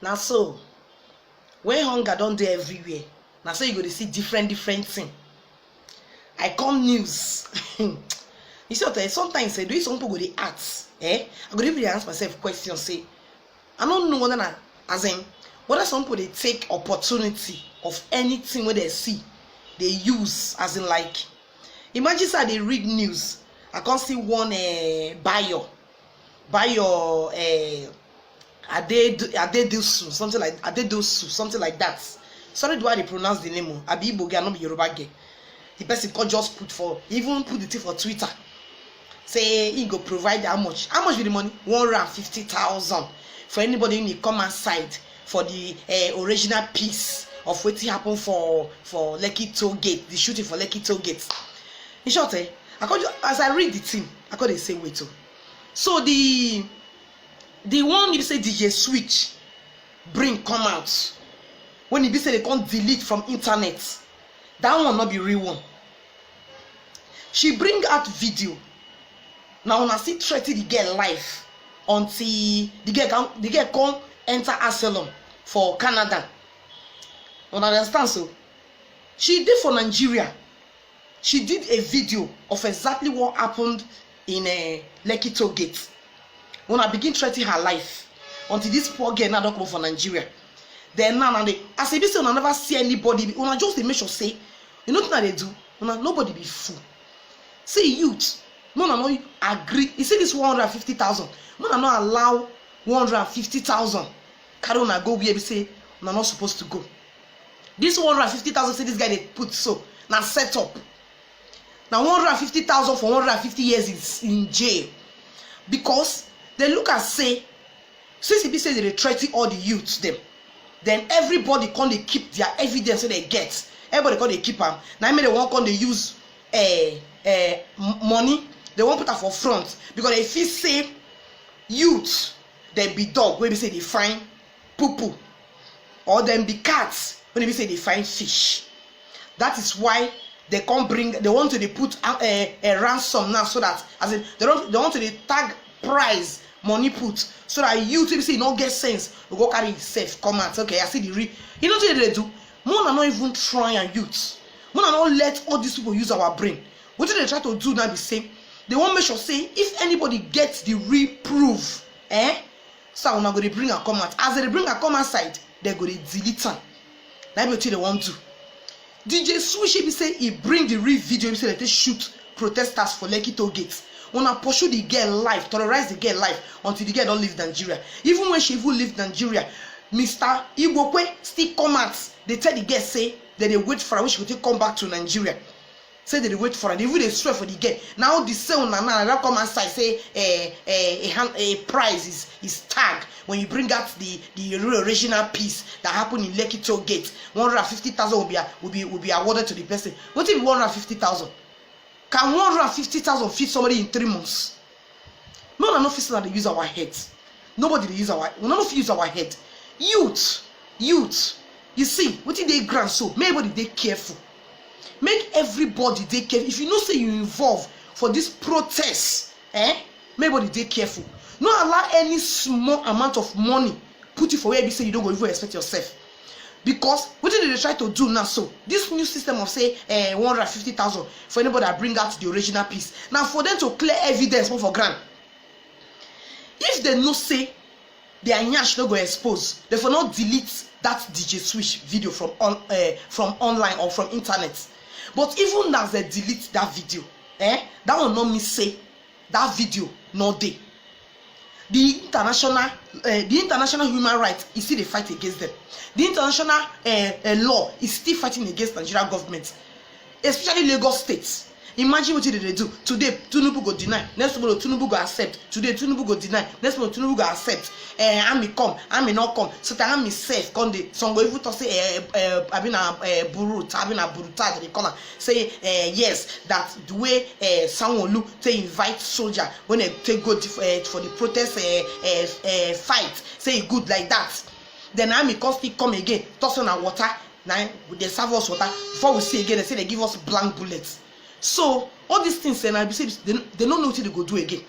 Now so when hunger don't dey everywhere, now so you go to see different thing. I come news. You see what sometimes say do some people go dey ask. I go even ask myself questions. Say I don't know whether as in whether some people they take opportunity of anything where they see, they use as in like imagine say they read news. I can't see one buyer Adedosu, something like Adedosu, something like that. Sorry, do I they pronounce the name? Abi Igbo girl, not be Yoruba girl. The person could just put the thing for Twitter. Say he go provide how much? How much with the money? 150,000 for anybody in the comment side for the original piece of what happened for Lekki Toll Gate, the shooting for Lekki Toll Gate. In short, as I read the thing, I got the same way too. So the one you say DJ Switch bring come out when he be say they can't delete from internet, that one not be real one. She bring out video. Now when I see threaten the girl life until the girl come enter asylum for Canada. You understand? So she did for Nigeria. She did a video of exactly what happened in Lekki Toll Gate. When I begin threatening her life until this poor girl now don't come for Nigeria. Then now they as if say I never see anybody. When I just make sure say, you know what they do? When nobody be fool. See youth, no agree. You see this 150,000. No not allow 150,000. Carry on go where we say we're not supposed to go. This 150,000 say this guy they put so now set up. Now 150,000 for 150 years is in jail because they look and say since it be say they threaten all the youths them, then everybody can they keep their evidence so they get. Everybody can they keep them. Now maybe they won't can they use money. They won't put that for front because if you say youth, they be dog when they say they find poo or then be cats when they say they find fish. That is why they can't bring. They want to put a ransom now so that as in they want to tag price money put so that you to say no get sense we go carry safe come out. Okay, I see the real. You know what they do? More than not even try and youth. More than not let all these people use our brain. What do they try to do now? Be say they won't make sure say if anybody gets the real proof, so I'm not going to bring a comment. As they bring a comment side, they're going to delete them. That's what they want to. DJ Switch be say he bring the real video. He say that they shoot protesters for Lekki Toll Gate. Wanna pursue the girl life, terrorize the girl life until the girl don't leave Nigeria. Even when she even leave Nigeria, Mr. Igwokwe still come out. They tell the girl say that they wait for her when she will come back to Nigeria. Say that they wait for her. They even they swear for the girl. Now the same now come outside say a prize is tagged when you bring out the original piece that happened in Lekki Toll Gate. 150,000 will be awarded to the person. What if 150,000? Can 150,000 feed somebody in 3 months? No, no, officer that they use our heads. Nobody they use our. None of you use our head. Youth. You see, what did they grant so? Make everybody they careful. Make everybody they careful. If you know say you involve for this protest, make everybody they careful. Not allow any small amount of money put you for where you say you don't go even respect yourself. Because what did they try to do now? So this new system of say 150,000 for anybody that bring out the original piece. Now for them to clear evidence for grant. If they no say their nyash no go expose, they for not delete that DJ Switch video from online or from internet. But even as they delete that video, that will not mean say that video no day. The international human rights is still a fight against them. The international law is still fighting against Nigeria government, especially Lagos State. Imagine what did they do today? Tinubu go deny. Next tomorrow Tinubu go accept. Today Tinubu go deny. Next tomorrow Tinubu go accept. I may come, I may not come. So that I may safe. Come the some go even to say I been a buruta. They come say yes that the way Sanwo-Olu they invite soldier when they take go for the protest fight. Say good like that. Then I may come again. Toss on our water. Now they serve us water. Before we see again, they say they give us blank bullets. So all these things and I be say they don't know what they go do again.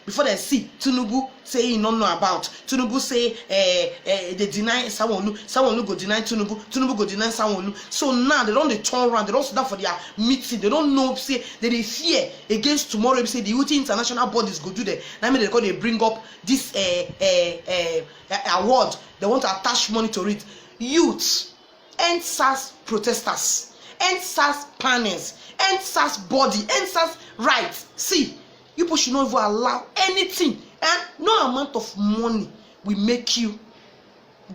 before they see Tinubu say he don't know about. Tinubu say they deny Sanwo-Olu go deny Tinubu go deny Sanwo-Olu. So now they don't turn around, they don't sit down for their meeting, they don't know, say they fear against tomorrow. Say the youth international bodies go do that. Now mean they bring up this award. They want to attach money to it. Youth, end SARS protesters, end SARS panels, end SARS body, end SARS rights. See, you people should not even allow anything, and no amount of money will make you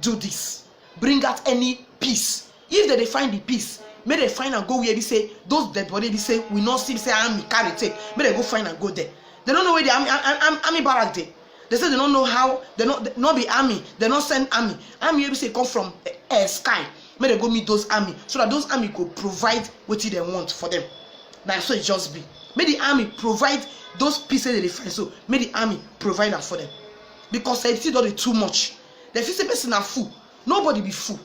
do this. Bring out any peace. If they find the peace, may they find and go where they say those dead body they say we not see say army carry take. May they go find and go there. They don't know where the army barrack there. They say they don't know how. They not be army. They not send army. Army maybe say come from sky. May they go meet those army so that those army could provide what they want for them. That's so it just be. May the army provide those pieces they find. So may the army provide that for them. Because they feel that too much. The physical person are fool. Nobody be fool.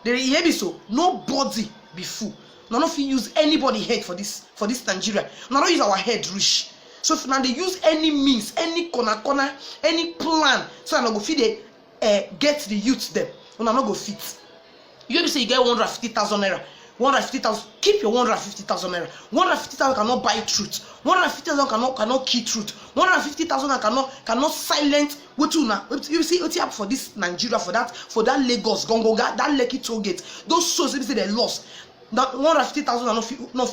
They hear me so. Nobody be fool. None of you use anybody head for this Nigeria. None of use our head rich. So if now they use any means, any corner, any plan, so I'm not go feed get the youth them. I'm not go fit. You say you get 150,000 naira. 150,000. Keep your 150,000 naira. 150,000 cannot buy truth. 150,000 cannot key truth. 150,000 cannot silence what you see what happen for this Nigeria, for that Lagos Gongo, that Lekki toll gate. Those souls they say they lost. That 150,000 no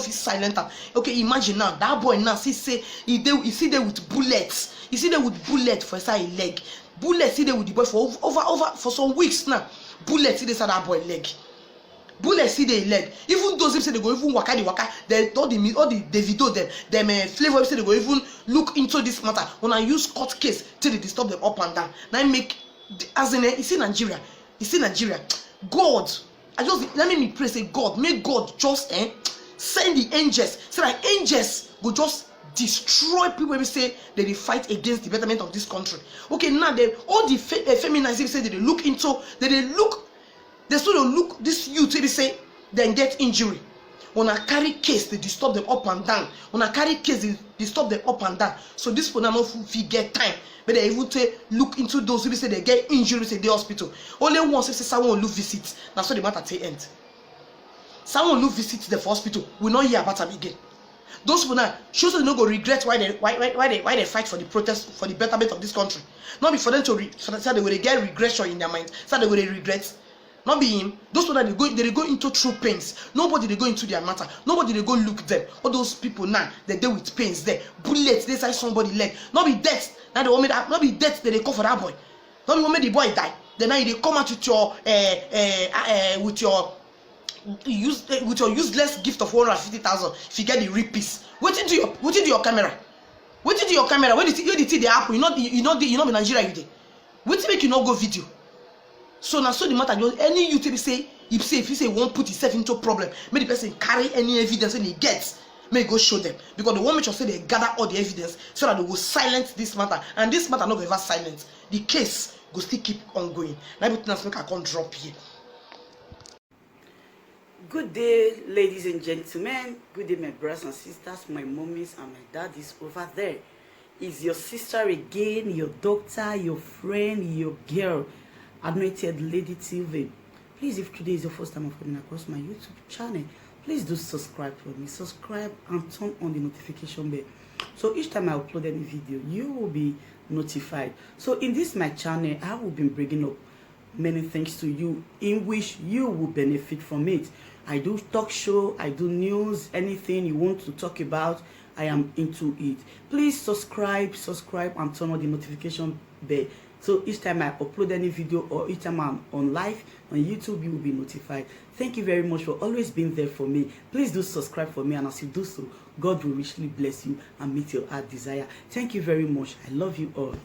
fit silent. Okay, imagine now that boy now see he see there with bullets. You see there with bullet for inside his leg. Bullets see there with the boy for over for some weeks now. Bullets see they inside that boy leg. Bullets see their leg. Even those say they go even waka, they all the Davido them flavor say they go even look into this matter. When I use court case till they disturb them up and down. Now make as in you see Nigeria. God, I just let me pray, say God, may God just send the angels so that angels will just destroy people who say they fight against the betterment of this country. Okay, now all the feminists say they look into they still look this youth they say then get injury. When I carry case, they disturb them up and down. When I carry case, they disturb them up and down. So this for now not get time. But they even look into those who say they get injuries in the hospital. Only once if someone will visit. That's what the matter say end. Someone will visit the hospital. We not hear about them again. Those people now shows they not go regret why they fight for the protest for the betterment of this country. Not be for them to so they will get regression in their mind. So they will regret. Not be him. Those people that they go into true pains. Nobody they go into their matter. Nobody they go look them. All those people now they deal with pains there. Bullets they say somebody leg. Not be death. Now they want me that. Not be death that they call for that boy. Not be want me the boy die. Then now they come out with your useless gift of 150,000. If you get the real piece. What do your camera? What do your camera? When you see the apple, you not be Nigeria you dey. What make you not go video? So now so the matter any YouTube say if you say won't put himself into problem, may the person carry any evidence and he gets, may go show them because they want make sure say they gather all the evidence so that they will silence this matter, and this matter not ever silence. The case will still keep on going. Now everything else make I can't drop here. Good day, ladies and gentlemen. Good day, my brothers and sisters, my mommies and my daddies over there. Is your sister again, your doctor, your friend, your girl, Anointed Lady TV. Please, if today is your first time of coming across my YouTube channel, please do subscribe for me. Subscribe and turn on the notification bell. So each time I upload any video, you will be notified. So in this my channel, I will be bringing up many things to you in which you will benefit from it. I do talk show, I do news, anything you want to talk about, I am into it. Please subscribe and turn on the notification bell. So each time I upload any video or each time I'm on live on YouTube, you will be notified. Thank you very much for always being there for me. Please do subscribe for me, and as you do so, God will richly bless you and meet your heart desire. Thank you very much. I love you all.